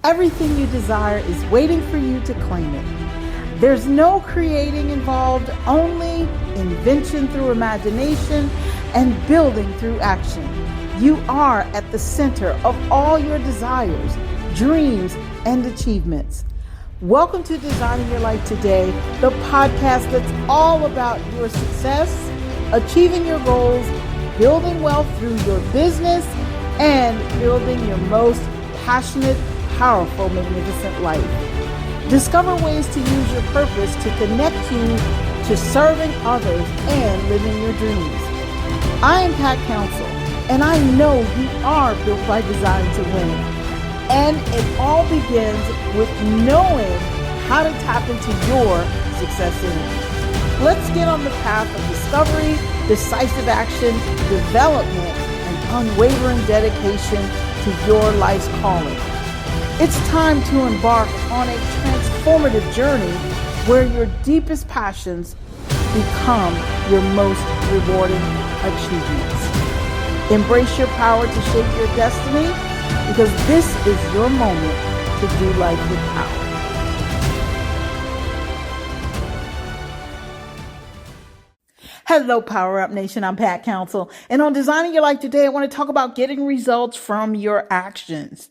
Everything you desire is waiting for you to claim it. There's no creating involved, only invention through imagination and building through action. You are at the center of all your desires, dreams, and achievements. Welcome to Designing Your Life Today, the podcast that's all about your success, achieving your goals, building wealth through your business, and building your most passionate, powerful, magnificent life. Discover ways to use your purpose to connect you to serving others and living your dreams. I am Pat Council, and I know you are built by design to win. And it all begins with knowing how to tap into your success energy. Let's get on the path of discovery, decisive action, development, and unwavering dedication to your life's calling. It's time to embark on a transformative journey where your deepest passions become your most rewarding achievements. Embrace your power to shape your destiny, because this is your moment to do life with power. Hello, Power Up Nation. I'm Pat Council. And on Designing Your Life Today, I want to talk about getting results from your actions.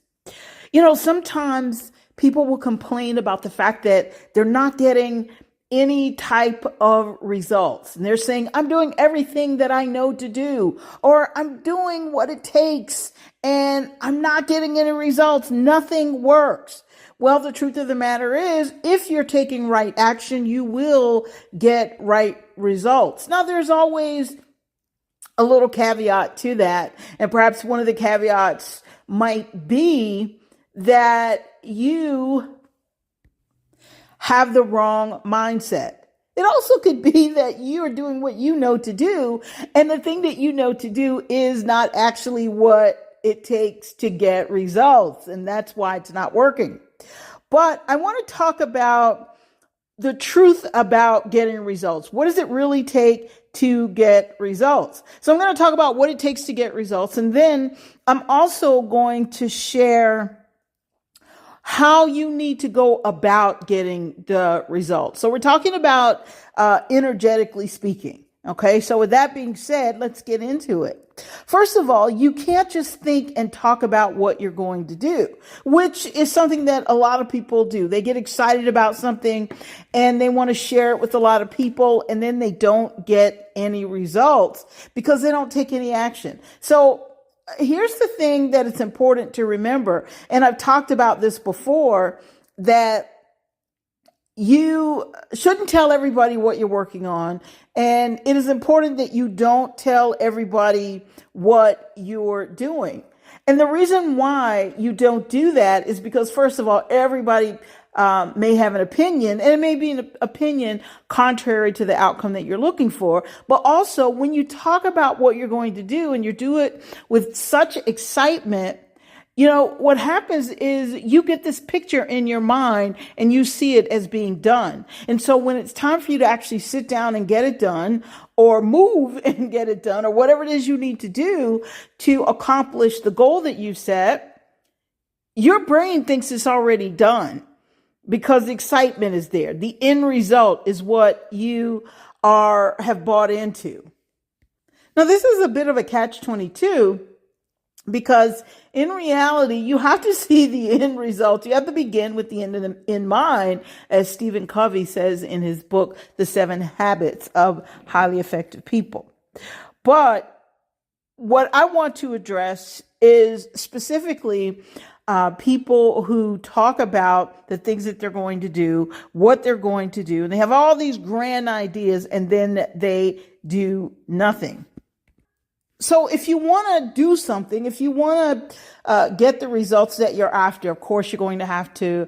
You know, sometimes people will complain about the fact that they're not getting any type of results. And they're saying, I'm doing everything that I know to do, or I'm doing what it takes and I'm not getting any results. Nothing works. Well, the truth of the matter is, if you're taking right action, you will get right results. Now, there's always a little caveat to that. And perhaps one of the caveats might be that you have the wrong mindset. It also could be that you are doing what you know to do, and the thing that you know to do is not actually what it takes to get results, and that's why it's not working. But I want to talk about the truth about getting results. What does it really take to get results? So I'm going to talk about what it takes to get results, and then I'm also going to share how you need to go about getting the results. So we're talking about energetically speaking. Okay, so with that being said, let's get into it. First of all, you can't just think and talk about what you're going to do, which is something that a lot of people do. They get excited about something and they want to share it with a lot of people, and then they don't get any results because they don't take any action. So here's the thing that it's important to remember, and I've talked about this before, that you shouldn't tell everybody what you're working on, and it is important that you don't tell everybody what you're doing. And the reason why you don't do that is because, first of all, everybody may have an opinion, and it may be an opinion contrary to the outcome that you're looking for. But also, when you talk about what you're going to do and you do it with such excitement, you know, what happens is you get this picture in your mind and you see it as being done. And so when it's time for you to actually sit down and get it done, or move and get it done, or whatever it is you need to do to accomplish the goal that you set, your brain thinks it's already done, because the excitement is there. The end result is what you have bought into. Now, this is a bit of a catch-22, because in reality, you have to see the end result. You have to begin with the end in mind, as Stephen Covey says in his book, The 7 Habits of Highly Effective People. But what I want to address is specifically people who talk about the things that they're going to do, what they're going to do, and they have all these grand ideas, and then they do nothing. So if you want to do something, if you want to get the results that you're after, of course, you're going to have to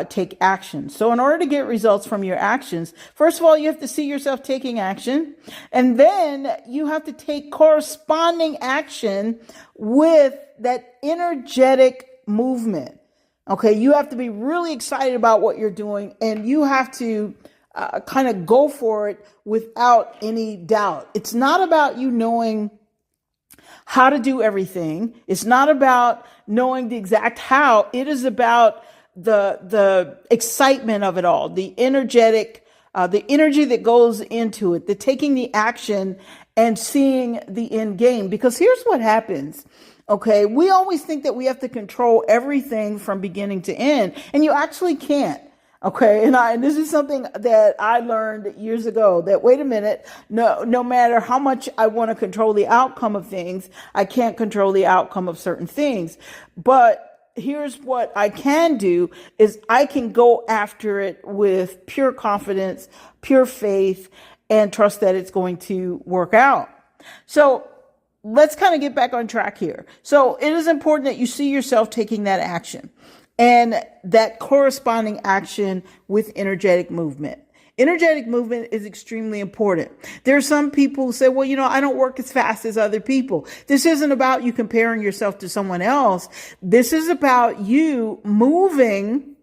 take action. So in order to get results from your actions, first of all, you have to see yourself taking action, and then you have to take corresponding action with that energetic movement. Okay, you have to be really excited about what you're doing, and you have to kind of go for it without any doubt. It's not about you knowing how to do everything. It's not about knowing the exact how. It is about the excitement of it all, the energetic, the energy that goes into it, the taking the action and seeing the end game. Because here's what happens. Okay. We always think that we have to control everything from beginning to end, and you actually can't. Okay. And this is something that I learned years ago, that wait a minute, no matter how much I want to control the outcome of things, I can't control the outcome of certain things. But here's what I can do is I can go after it with pure confidence, pure faith, and trust that it's going to work out. So let's kind of get back on track here. So it is important that you see yourself taking that action and that corresponding action with energetic movement. Energetic movement is extremely important. There are some people who say, well, I don't work as fast as other people. This isn't about you comparing yourself to someone else. This is about you moving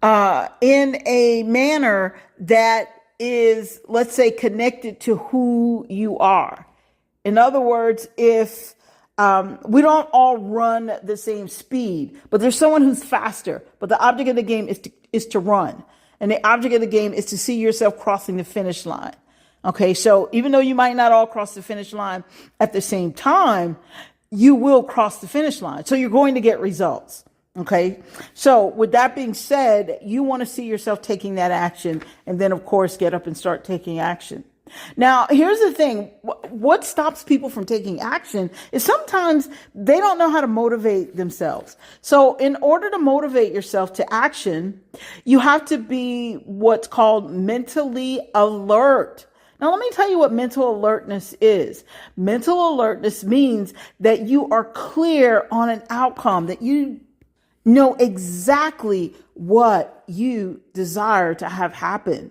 in a manner that is, let's say, connected to who you are. In other words, if we don't all run the same speed, but there's someone who's faster, but the object of the game is to run. And the object of the game is to see yourself crossing the finish line. Okay. So even though you might not all cross the finish line at the same time, you will cross the finish line. So you're going to get results. Okay. So with that being said, you want to see yourself taking that action, and then of course get up and start taking action. Now, here's the thing. What stops people from taking action is sometimes they don't know how to motivate themselves. So in order to motivate yourself to action, you have to be what's called mentally alert. Now, let me tell you what mental alertness is. Mental alertness means that you are clear on an outcome, that you know exactly what you desire to have happen.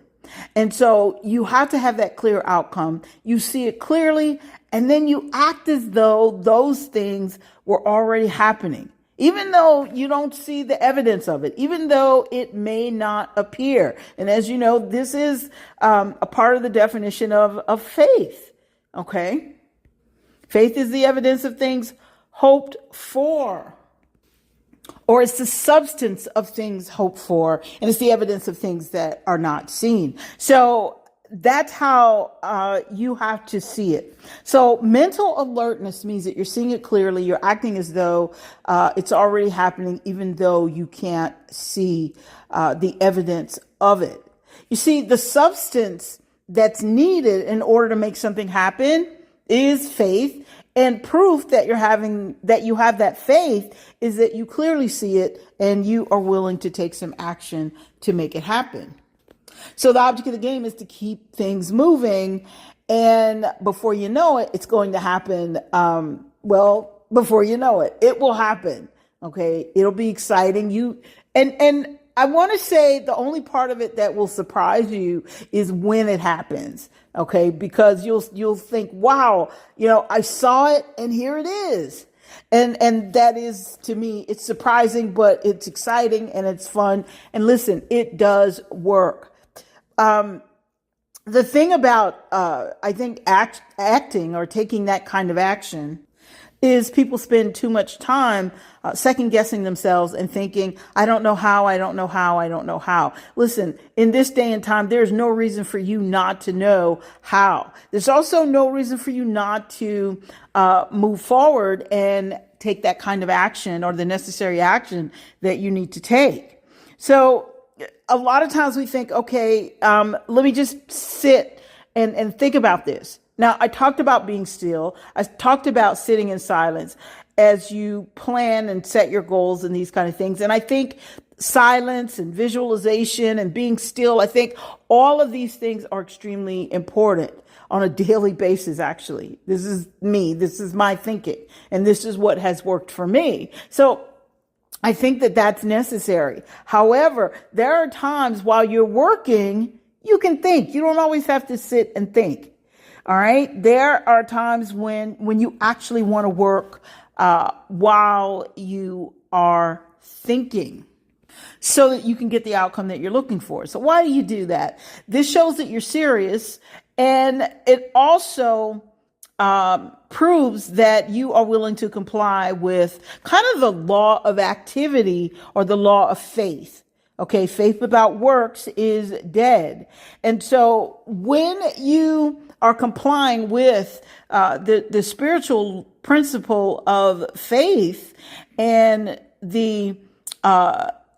And so you have to have that clear outcome. You see it clearly, and then you act as though those things were already happening, even though you don't see the evidence of it, even though it may not appear. And as you know, this is a part of the definition of faith. Okay. Faith is the evidence of things hoped for. Or it's the substance of things hoped for, and it's the evidence of things that are not seen. So that's how you have to see it. So mental alertness means that you're seeing it clearly. You're acting as though it's already happening, even though you can't see the evidence of it. You see, the substance that's needed in order to make something happen is faith. And proof that you have that faith is that you clearly see it and you are willing to take some action to make it happen. So the object of the game is to keep things moving. And before you know it, it's going to happen. Before you know it, it will happen. Okay. It'll be exciting. And I want to say the only part of it that will surprise you is when it happens. Okay. Because you'll think, wow, I saw it and here it is. And that is, to me, it's surprising, but it's exciting and it's fun. And listen, it does work. The thing about, I think acting or taking that kind of action is people spend too much time second guessing themselves and thinking, I don't know how. Listen, in this day and time, there's no reason for you not to know how. There's also no reason for you not to move forward and take that kind of action or the necessary action that you need to take. So a lot of times we think, okay, let me just sit and think about this. Now, I talked about being still. I talked about sitting in silence as you plan and set your goals and these kind of things. And I think silence and visualization and being still, I think all of these things are extremely important on a daily basis, actually. This is me. This is my thinking. And this is what has worked for me. So I think that that's necessary. However, there are times while you're working, you can think. You don't always have to sit and think. All right. There are times when you actually want to work while you are thinking so that you can get the outcome that you're looking for. So why do you do that? This shows that you're serious, and it also proves that you are willing to comply with kind of the law of activity or the law of faith. Okay, faith without works is dead. And so when you are complying with the spiritual principle of faith and the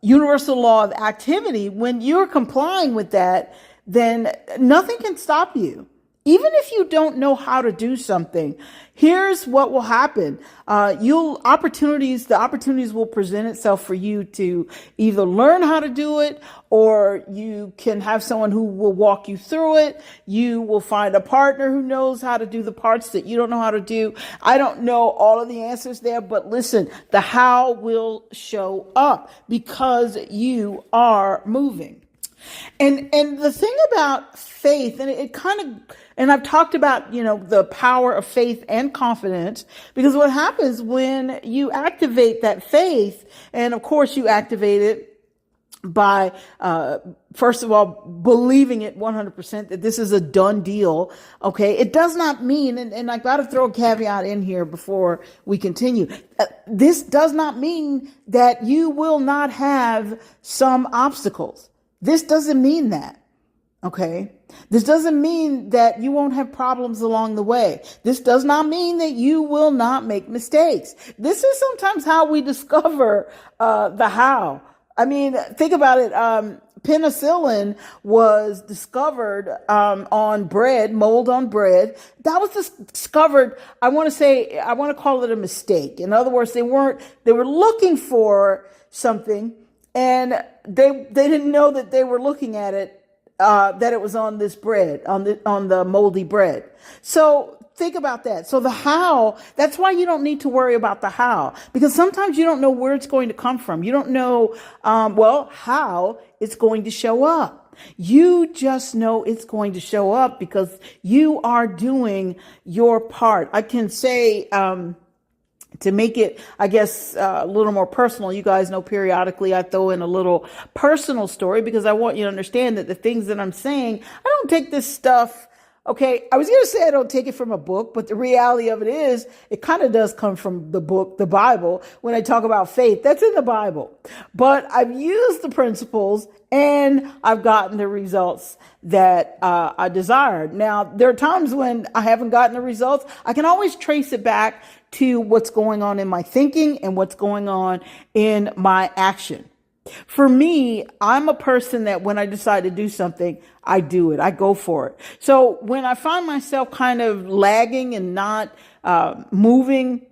universal law of activity, when you're complying with that, then nothing can stop you. Even if you don't know how to do something, here's what will happen. The opportunities will present itself for you to either learn how to do it, or you can have someone who will walk you through it. You will find a partner who knows how to do the parts that you don't know how to do. I don't know all of the answers there, but listen, the how will show up because you are moving. And the thing about faith, and I've talked about, the power of faith and confidence, because what happens when you activate that faith, and of course you activate it by, first of all, believing it 100% that this is a done deal. Okay. It does not mean, and I got to throw a caveat in here before we continue. This does not mean that you will not have some obstacles. This doesn't mean that. Okay. This doesn't mean that you won't have problems along the way. This does not mean that you will not make mistakes. This is sometimes how we discover the how. I mean, think about it. Penicillin was discovered on bread, mold on bread. That was discovered, I want to call it a mistake. In other words, they were looking for something, and they didn't know that they were looking at it, that it was on this bread, on the moldy bread. So think about that. So the how, that's why you don't need to worry about the how, because sometimes you don't know where it's going to come from. You don't know, how it's going to show up. You just know it's going to show up because you are doing your part. I can say, to make it, I guess, a little more personal, you guys know periodically I throw in a little personal story because I want you to understand that the things that I'm saying, I don't take this stuff. Okay. I was going to say I don't take it from a book, but the reality of it is it kind of does come from the book, the Bible. When I talk about faith, that's in the Bible, but I've used the principles and I've gotten the results that I desired. Now, there are times when I haven't gotten the results. I can always trace it back to what's going on in my thinking and what's going on in my action. For me, I'm a person that when I decide to do something, I do it. I go for it. So when I find myself kind of lagging and not moving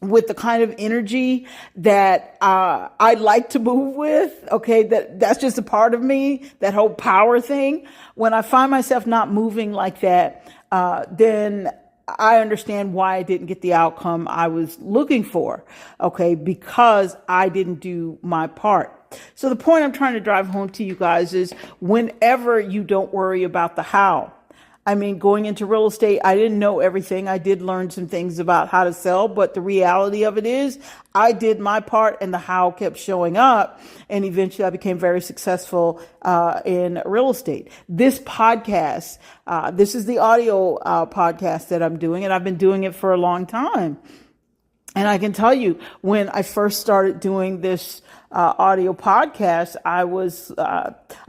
with the kind of energy that I like to move with, okay, that's just a part of me, that whole power thing. When I find myself not moving like that, then I understand why I didn't get the outcome I was looking for. Okay. Because I didn't do my part. So the point I'm trying to drive home to you guys is whenever you don't worry about the how. I mean, going into real estate, I didn't know everything. I did learn some things about how to sell, but the reality of it is I did my part and the how kept showing up. And eventually I became very successful in real estate. This podcast, this is the audio podcast that I'm doing, and I've been doing it for a long time. And I can tell you, when I first started doing this audio podcast, I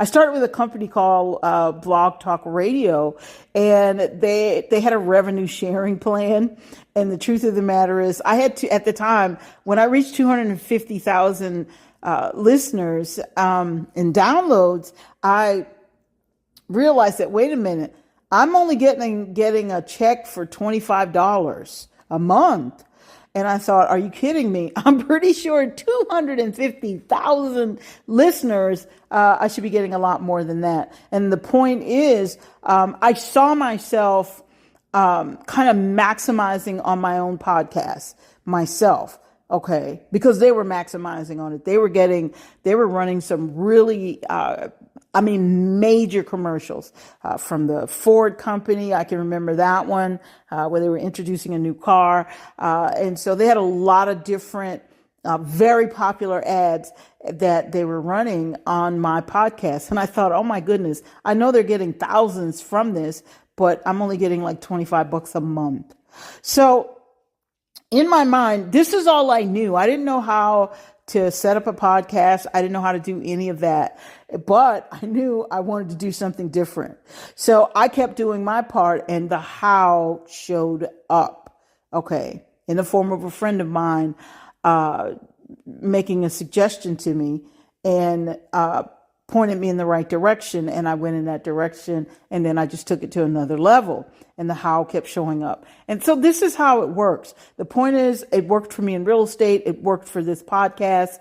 started with a company called Blog Talk Radio, and they had a revenue sharing plan. And the truth of the matter is, I had to, at the time, when I reached 250,000 listeners and downloads, I realized that, wait a minute, I'm only getting a check for $25 a month. And I thought, are you kidding me? I'm pretty sure 250,000 listeners, I should be getting a lot more than that. And the point is, I saw myself kind of maximizing on my own podcast myself. Okay. Because they were maximizing on it. They were running some really, major commercials, from the Ford company. I can remember that one, where they were introducing a new car. And so they had a lot of different, very popular ads that they were running on my podcast. And I thought, oh my goodness, I know they're getting thousands from this, but I'm only getting like $25 a month. So in my mind, this is all I knew. I didn't know how to set up a podcast. I didn't know how to do any of that, but I knew I wanted to do something different. So I kept doing my part, and the how showed up. Okay. In the form of a friend of mine, making a suggestion to me and, pointed me in the right direction, and I went in that direction, and then I just took it to another level, and the how kept showing up. And so this is how it works. The point is, it worked for me in real estate. It worked for this podcast.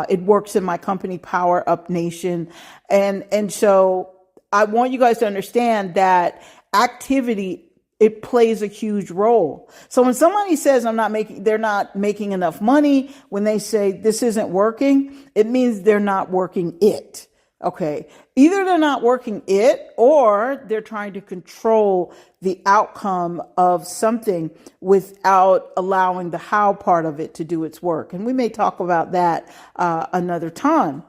It works in my company, Power Up Nation. And so I want you guys to understand that activity, it plays a huge role. So when somebody says they're not making enough money, when they say this isn't working, it means they're not working it. Okay. Either they're not working it, or they're trying to control the outcome of something without allowing the how part of it to do its work. And we may talk about that another time.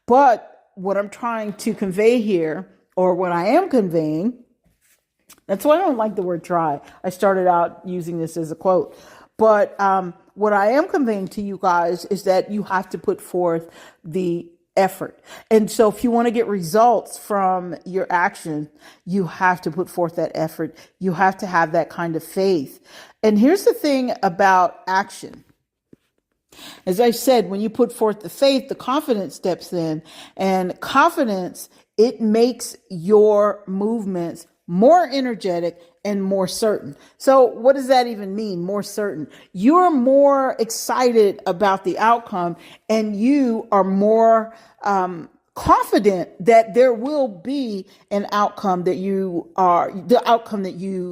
But what I'm trying to convey here, or what I am conveying, that's why I don't like the word try. I started out using this as a quote. But what I am conveying to you guys is that you have to put forth the effort. And so if you want to get results from your action, you have to put forth that effort. You have to have that kind of faith. And here's the thing about action. As I said, when you put forth the faith, the confidence steps in, and confidence, it makes your movements more energetic and more certain. So what does that even mean? More certain. You're more excited about the outcome, and you are more confident that there will be the outcome that you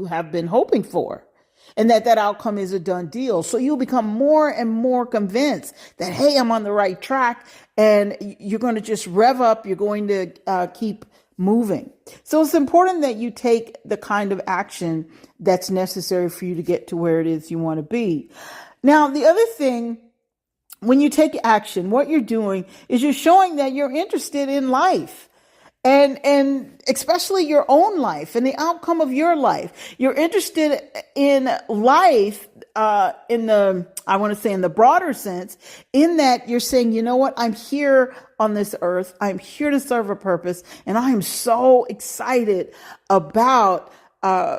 have been hoping for. And that outcome is a done deal. So you'll become more and more convinced that, hey, I'm on the right track, and you're going to just rev up. You're going to keep moving. So it's important that you take the kind of action that's necessary for you to get to where it is you want to be. Now, the other thing, when you take action, what you're doing is you're showing that you're interested in life. And especially your own life and the outcome of your life. You're interested in life, in the broader sense, in that you're saying, you know what, I'm here on this earth. I'm here to serve a purpose. And I am so excited about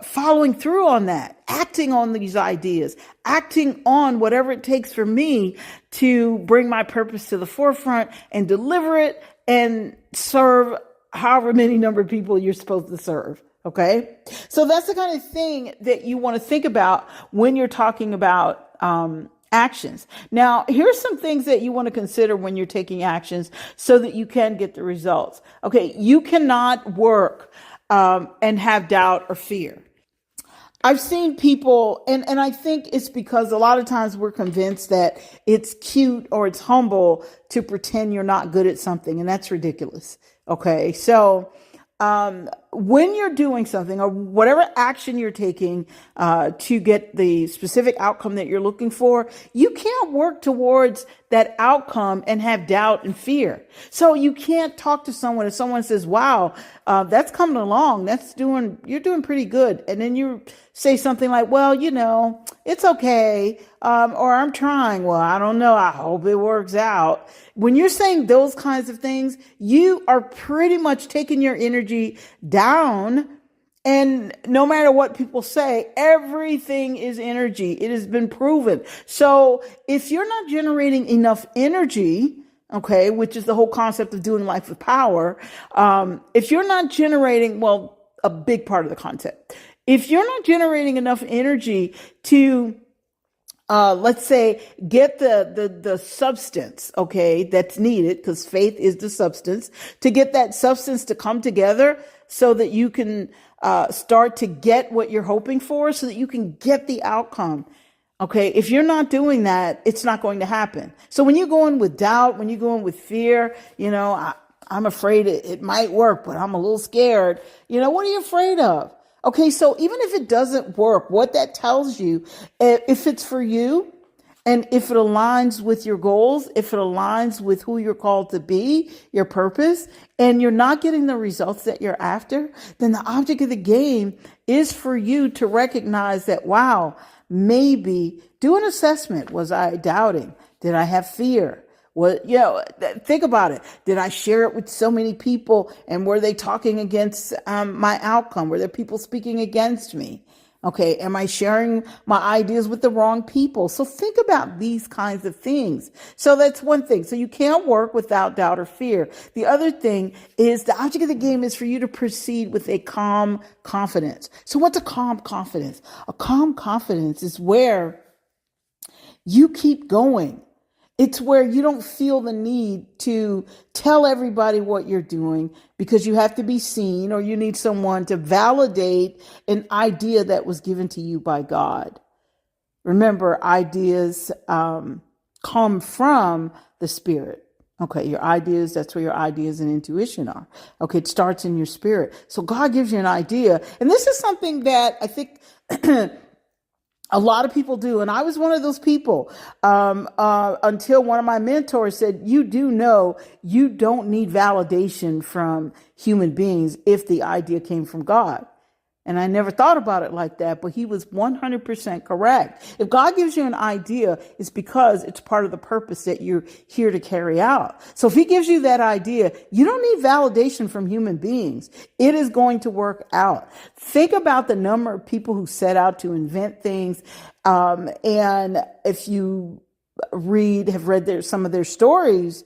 following through on that, acting on these ideas, acting on whatever it takes for me to bring my purpose to the forefront and deliver it and serve however many number of people you're supposed to serve. Okay. So that's the kind of thing that you want to think about when you're talking about, actions. Now, here's some things that you want to consider when you're taking actions so that you can get the results. Okay. You cannot work, and have doubt or fear. I've seen people, and I think it's because a lot of times we're convinced that it's cute or it's humble to pretend you're not good at something, and that's ridiculous. Okay, so when you're doing something or whatever action you're taking to get the specific outcome that you're looking for, you can't work towards that outcome and have doubt and fear. So you can't talk to someone if someone says, wow, that's coming along. You're doing pretty good. And then you say something like, well, it's okay. Or I'm trying. Well, I don't know. I hope it works out. When you're saying those kinds of things, you are pretty much taking your energy down. And no matter what people say, everything is energy. It has been proven. So if you're not generating enough energy, okay, which is the whole concept of doing life with power, if you're not generating, a big part of the concept, if you're not generating enough energy to let's say get the substance, okay, that's needed, because faith is the substance, to get that substance to come together so that you can start to get what you're hoping for, so that you can get the outcome. Okay. If you're not doing that, it's not going to happen. So when you go in with doubt, when you go in with fear, I'm afraid it might work, but I'm a little scared. What are you afraid of? Okay, so even if it doesn't work, what that tells you, if it's for you and if it aligns with your goals, if it aligns with who you're called to be, your purpose, and you're not getting the results that you're after, then the object of the game is for you to recognize that, wow, maybe do an assessment. Was I doubting? Did I have fear? Think about it. Did I share it with so many people, and were they talking against my outcome? Were there people speaking against me? Okay, am I sharing my ideas with the wrong people? So think about these kinds of things. So that's one thing. So you can't work without doubt or fear. The other thing is the object of the game is for you to proceed with a calm confidence. So what's a calm confidence? A calm confidence is where you keep going. It's where you don't feel the need to tell everybody what you're doing because you have to be seen, or you need someone to validate an idea that was given to you by God. Remember, ideas come from the Spirit. Okay, your ideas, that's where your ideas and intuition are. Okay, it starts in your spirit. So God gives you an idea. And this is something that I think a lot of people do. And I was one of those people until one of my mentors said, you do know you don't need validation from human beings if the idea came from God. And I never thought about it like that, but he was 100% correct. If God gives you an idea, it's because it's part of the purpose that you're here to carry out. So if he gives you that idea, you don't need validation from human beings. It is going to work out. Think about the number of people who set out to invent things. And if you have read some of their stories,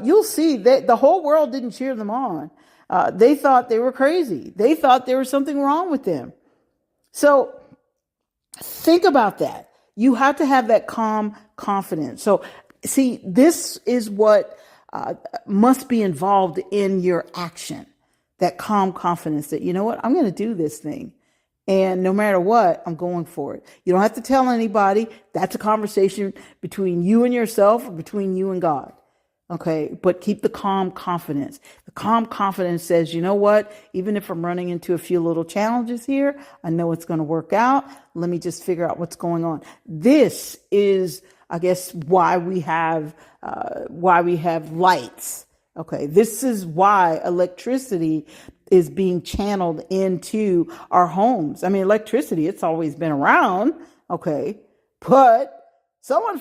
you'll see that the whole world didn't cheer them on. They thought they were crazy. They thought there was something wrong with them. So think about that. You have to have that calm confidence. So see, this is what must be involved in your action, that calm confidence that, you know what, I'm going to do this thing. And no matter what, I'm going for it. You don't have to tell anybody. That's a conversation between you and yourself, or between you and God. Okay, but keep the calm confidence. The calm confidence says, you know what, even if I'm running into a few little challenges here, I know it's going to work out. Let me just figure out what's going on. This is, I guess, why we have lights. Okay, this is why electricity is being channeled into our homes. I mean, electricity, it's always been around. Okay, but someone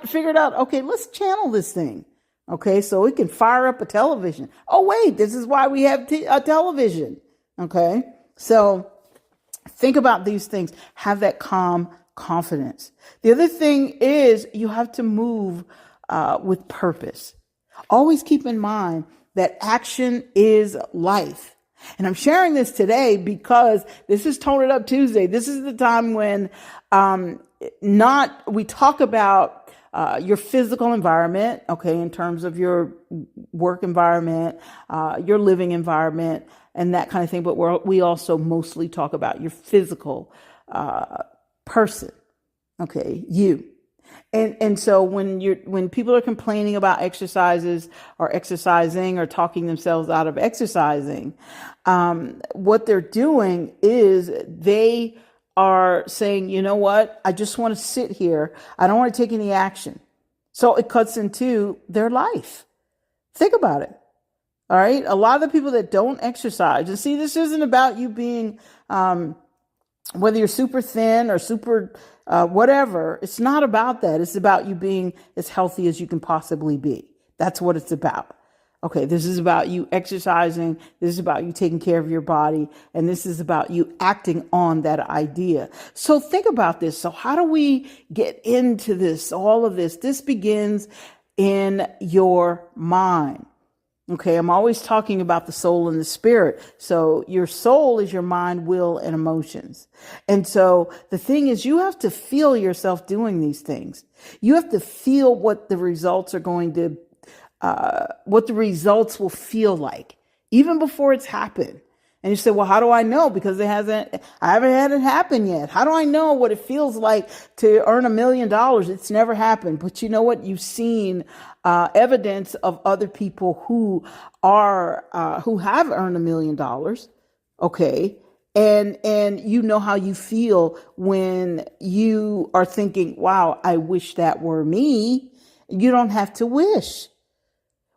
figured out, okay, let's channel this thing. Okay, so we can fire up a television. Oh, wait, this is why we have a television. Okay, so think about these things. Have that calm confidence. The other thing is you have to move with purpose. Always keep in mind that action is life. And I'm sharing this today because this is Tone It Up Tuesday. This is the time when we talk about your physical environment, okay, in terms of your work environment, your living environment, and that kind of thing. But we also mostly talk about your physical person, okay, you. And so when people are complaining about exercises or exercising or talking themselves out of exercising, what they're doing is they are saying, you know what, I just want to sit here. I don't want to take any action. So it cuts into their life. Think about it. All right. A lot of the people that don't exercise, and see, this isn't about you being, whether you're super thin or super whatever. It's not about that. It's about you being as healthy as you can possibly be. That's what it's about. Okay, this is about you exercising. This is about you taking care of your body. And this is about you acting on that idea. So think about this. So how do we get into this, all of this? This begins in your mind. Okay, I'm always talking about the soul and the spirit. So your soul is your mind, will, and emotions. And so the thing is, you have to feel yourself doing these things. You have to feel what the results are going to what the results will feel like, even before it's happened. And you say, well, how do I know? Because I haven't had it happen yet. How do I know what it feels like to earn $1 million? It's never happened. But you know what? You've seen evidence of other people who have earned $1 million. Okay. And you know how you feel when you are thinking, wow, I wish that were me. You don't have to wish.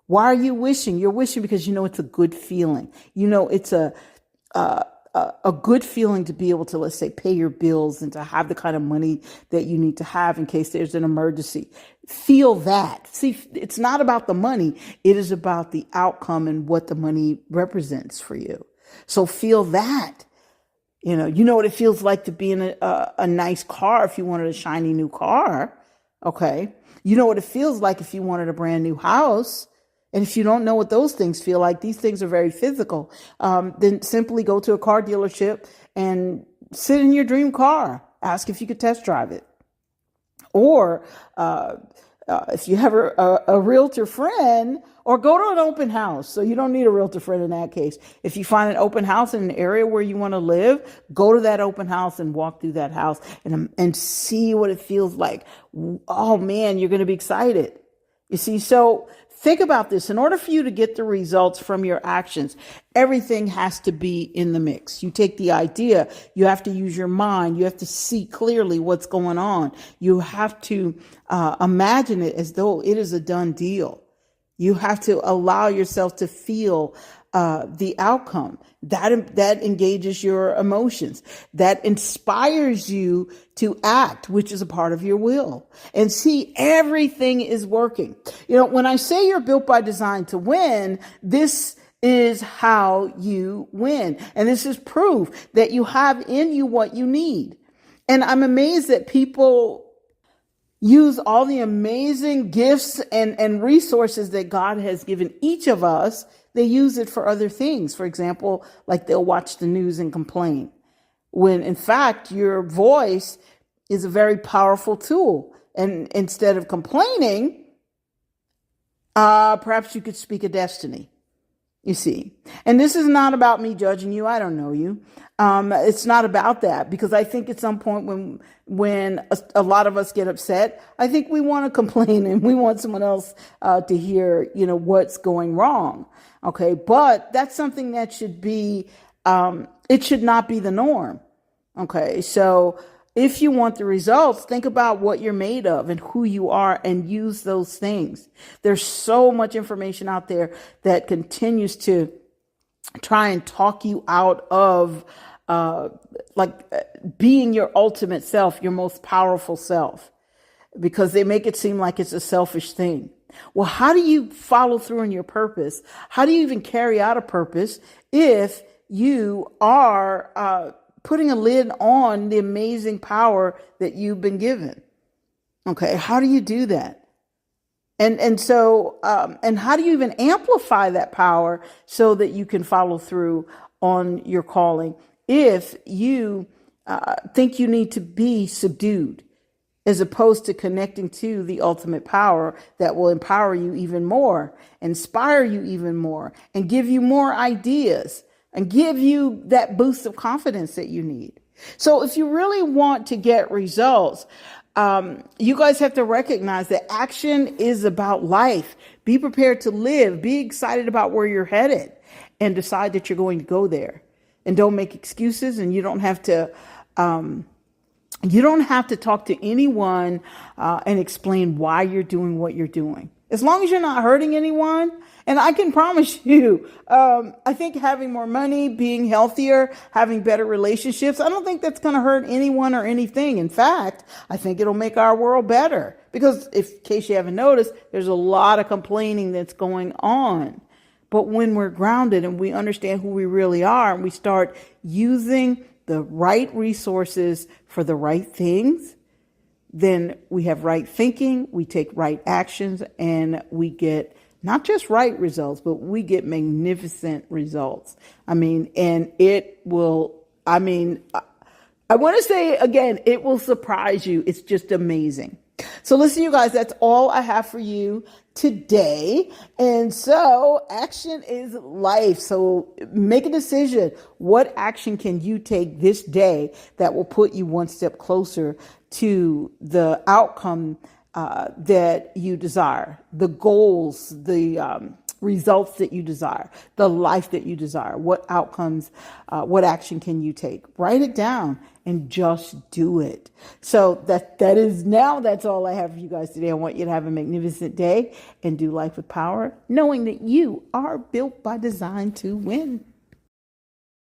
Why are you wishing? You're wishing because you know it's a good feeling. You know it's a a good feeling to be able to, let's say, pay your bills and to have the kind of money that you need to have in case there's an emergency. Feel that. See, it's not about the money. It is about the outcome and what the money represents for you. So feel that. You know what it feels like to be in a nice car if you wanted a shiny new car. Okay. You know what it feels like if you wanted a brand new house. And if you don't know what those things feel like, these things are very physical. Then simply go to a car dealership and sit in your dream car. Ask if you could test drive it. Or if you have a realtor friend, or go to an open house. So you don't need a realtor friend in that case. If you find an open house in an area where you want to live, go to that open house and walk through that house and see what it feels like. Oh man, you're going to be excited. You see, so think about this. In order for you to get the results from your actions, everything has to be in the mix. You take the idea, you have to use your mind, you have to see clearly what's going on. You have to imagine it as though it is a done deal. You have to allow yourself to feel the outcome. That engages your emotions. That inspires you to act, which is a part of your will. And see, everything is working. When I say you're built by design to win, this is how you win. And this is proof that you have in you what you need. And I'm amazed that people use all the amazing gifts and resources that God has given each of us. They use it for other things. For example, like they'll watch the news and complain, when in fact your voice is a very powerful tool. And instead of complaining, perhaps you could speak a destiny. You see, and this is not about me judging you. I don't know you. It's not about that, because I think at some point when a lot of us get upset, I think we want to complain and we want someone else to hear, what's going wrong. Okay. But that's something that should be, it should not be the norm. Okay. So if you want the results, think about what you're made of and who you are and use those things. There's so much information out there that continues to try and talk you out of being your ultimate self, your most powerful self, because they make it seem like it's a selfish thing. Well, how do you follow through on your purpose? How do you even carry out a purpose if you are putting a lid on the amazing power that you've been given? Okay. How do you do that? And so how do you even amplify that power so that you can follow through on your calling if you think you need to be subdued, as opposed to connecting to the ultimate power that will empower you even more, inspire you even more, and give you more ideas and give you that boost of confidence that you need. So if you really want to get results, you guys have to recognize that action is about life. Be prepared to live. Be excited about where you're headed and decide that you're going to go there. And don't make excuses. And you don't have to talk to anyone and explain why you're doing what you're doing. As long as you're not hurting anyone. And I can promise you, I think having more money, being healthier, having better relationships, I don't think that's going to hurt anyone or anything. In fact, I think it'll make our world better. Because in case you haven't noticed, there's a lot of complaining that's going on. But when we're grounded and we understand who we really are, and we start using the right resources for the right things, then we have right thinking, we take right actions, and we get not just right results, but we get magnificent results. I want to say again, it will surprise you. It's just amazing. So listen, you guys, that's all I have for you today. And so action is life. So make a decision. What action can you take this day that will put you one step closer to the outcome that you desire, the goals, the results that you desire, the life that you desire? What outcomes, what action can you take? Write it down and just do it. So that's all I have for you guys today. I want you to have a magnificent day and do life with power, knowing that you are built by design to win.